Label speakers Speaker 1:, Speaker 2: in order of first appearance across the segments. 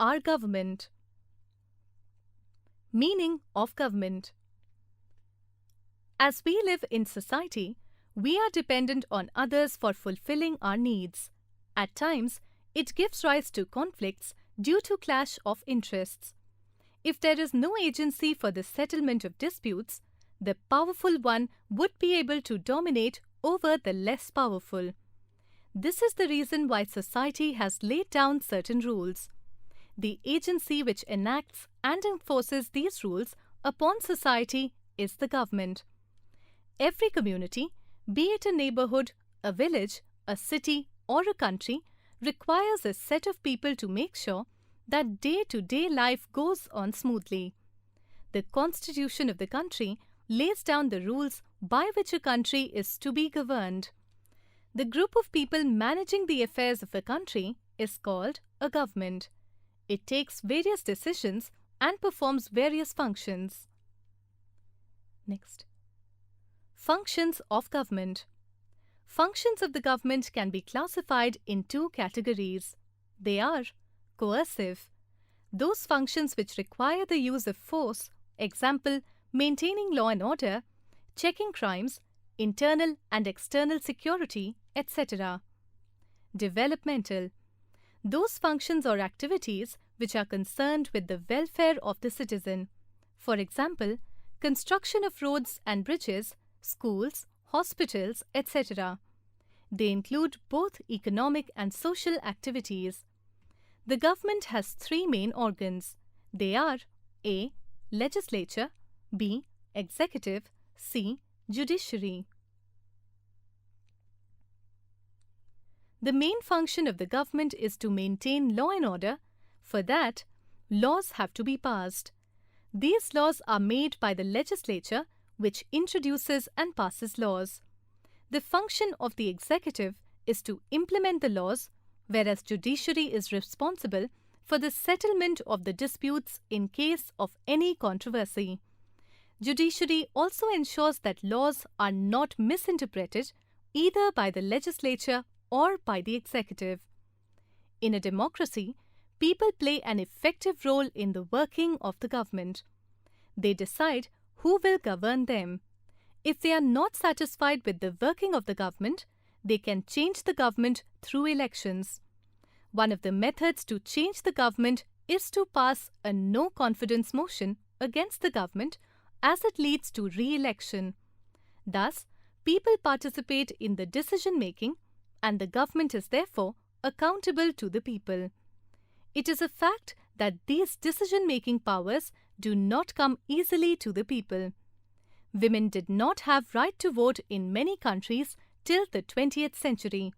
Speaker 1: our government. Meaning of government. As we live in society, we are dependent on others for fulfilling our needs. At times, it gives rise to conflicts due to clash of interests. If there is no agency for the settlement of disputes, the powerful one would be able to dominate over the less powerful. This is the reason why society has laid down certain rules. The agency which enacts and enforces these rules upon society is the government. Every community, be it a neighborhood, a village, a city, or a country, requires a set of people to make sure that day-to-day life goes on smoothly. The constitution of the country lays down the rules by which a country is to be governed. The group of people managing the affairs of a country is called a government. It takes various decisions and performs various functions. Next. Functions of government. Functions of the government can be classified in two categories. They are coercive, those functions which require the use of force, example, maintaining law and order, checking crimes, internal and external security, etc. Developmental, those functions or activities which are concerned with the welfare of the citizen. For example, construction of roads and bridges, schools, hospitals, etc. They include both economic and social activities. The government has three main organs. They are A. Legislature, B. Executive, C. Judiciary. The main function of the government is to maintain law and order. For that, laws have to be passed. These laws are made by the legislature, which introduces and passes laws. The function of the executive is to implement the laws, whereas judiciary is responsible for the settlement of the disputes in case of any controversy. Judiciary also ensures that laws are not misinterpreted either by the legislature or by the executive. In a democracy, people play an effective role in the working of the government. They decide who will govern them. If they are not satisfied with the working of the government, they can change the government through elections. One of the methods to change the government is to pass a no-confidence motion against the government as it leads to re-election. Thus, people participate in the decision-making and the government is therefore accountable to the people. It is a fact that these decision-making powers do not come easily to the people. Women did not have right to vote in many countries till the 20th century.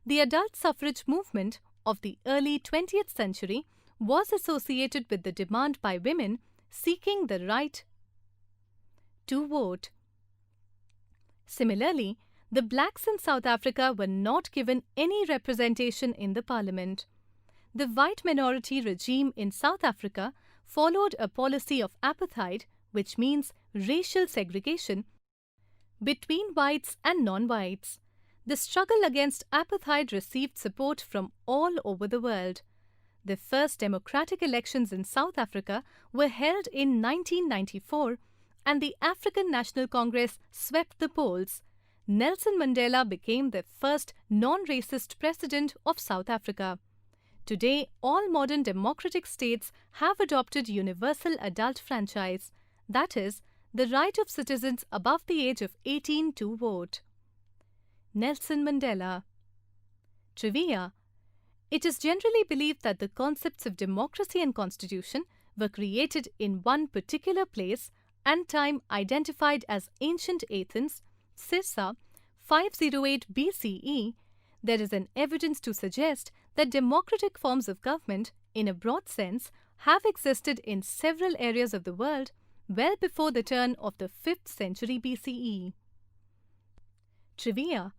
Speaker 1: The adult suffrage movement of the early 20th century was associated with the demand by women seeking the right to vote. Similarly, the blacks in South Africa were not given any representation in the parliament. The white minority regime in South Africa followed a policy of apartheid, which means racial segregation, between whites and non-whites. The struggle against apartheid received support from all over the world. The first democratic elections in South Africa were held in 1994 and the African National Congress swept the polls. Nelson Mandela became the first non-racist president of South Africa. Today, all modern democratic states have adopted universal adult franchise, that is, the right of citizens above the age of 18 to vote. Nelson Mandela. Trivia. It is generally believed that the concepts of democracy and constitution were created in one particular place and time identified as ancient Athens, Sirsa, 508 BCE. There is an evidence to suggest that democratic forms of government, in a broad sense, have existed in several areas of the world well before the turn of the 5th century BCE. Trivia.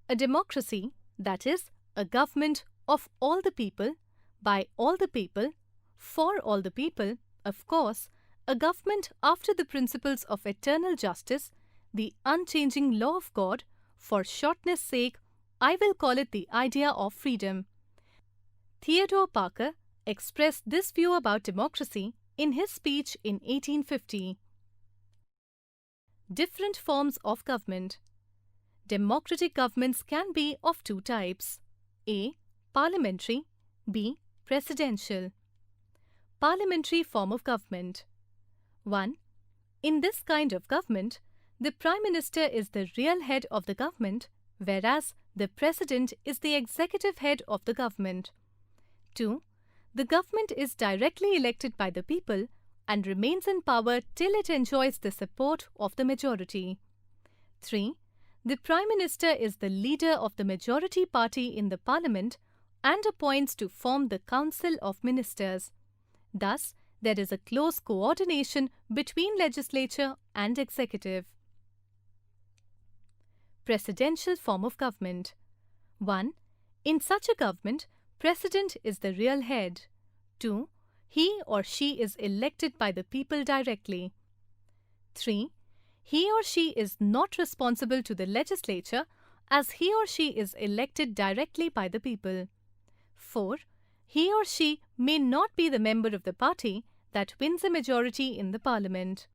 Speaker 1: A democracy, that is, a government of all the people, by all the people, for all the people, of course, a government after the principles of eternal justice, the unchanging law of God, for shortness' sake, I will call it the idea of freedom. Theodore Parker, expressed this view about democracy in his speech in 1850. Different forms of government. Democratic governments can be of two types: A. Parliamentary, B. Presidential. Parliamentary form of government. 1. In this kind of government, the Prime Minister is the real head of the government, whereas the President is the executive head of the government. 2. The government is directly elected by the people and remains in power till it enjoys the support of the majority. 3. The Prime Minister is the leader of the majority party in the Parliament and appoints to form the Council of Ministers. Thus, there is a close coordination between legislature and executive. Presidential form of government. 1. In such a government, President is the real head. 2. He or she is elected by the people directly. 3. He or she is not responsible to the legislature as he or she is elected directly by the people. 4. He or she may not be the member of the party that wins a majority in the parliament.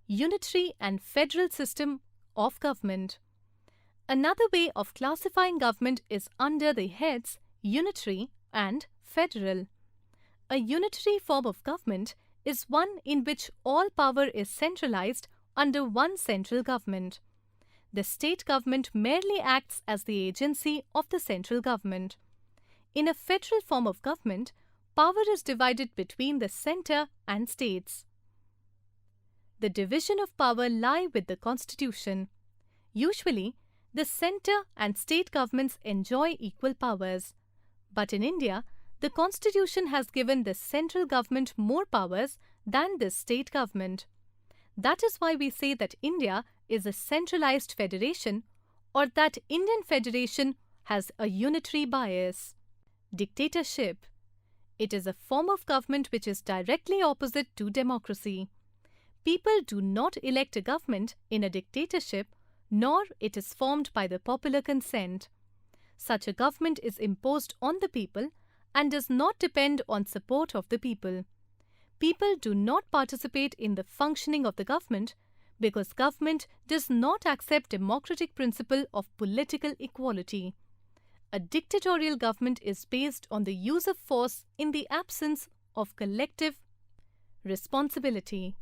Speaker 1: Unitary and federal system of government. Another way of classifying government is under the heads unitary and federal. A unitary form of government is one in which all power is centralized under one central government. The state government merely acts as the agency of the central government. In a federal form of government, power is divided between the center and states. The division of power lie with the Constitution. Usually, the center and state governments enjoy equal powers. But in India, the Constitution has given the central government more powers than the state government. That is why we say that India is a centralized federation, or that Indian federation has a unitary bias. Dictatorship. It is a form of government which is directly opposite to democracy. People do not elect a government in a dictatorship, nor it is formed by the popular consent. Such a government is imposed on the people and does not depend on support of the people. People do not participate in the functioning of the government because government does not accept democratic principle of political equality. A dictatorial government is based on the use of force in the absence of collective responsibility.